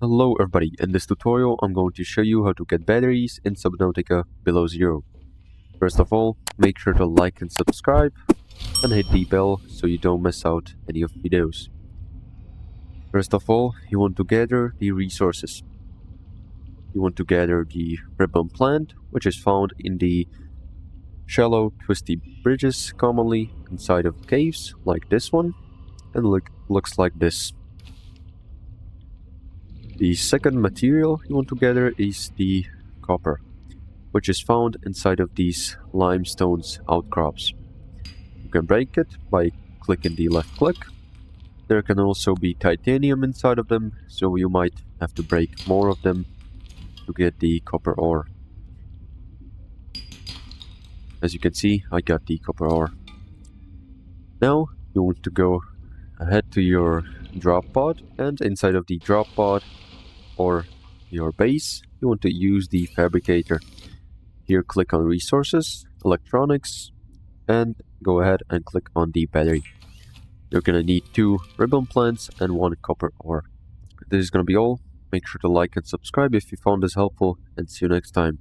Hello everybody, in this tutorial I'm going to show you how to get batteries in Subnautica below zero. First of all, make sure to like and subscribe and hit the bell so you don't miss out any of the videos. First of all, you want to gather the resources. You want to gather the ribbon plant, which is found in the shallow twisty bridges commonly inside of caves like this one, and looks like this. The second material you want to gather is the copper, which is found inside of these limestones outcrops. You can break it by clicking the left click. There can also be titanium inside of them, so you might have to break more of them to get the copper ore. As you can see, I got the copper ore. Now you want to go ahead to your drop pod, and inside of the drop pod or your base, you want to use the fabricator. Here click on resources, electronics, and go ahead and click on the battery. You're gonna need 2 ribbon plants and 1 copper ore. This is gonna be all. Make sure to like and subscribe if you found this helpful, and see you next time.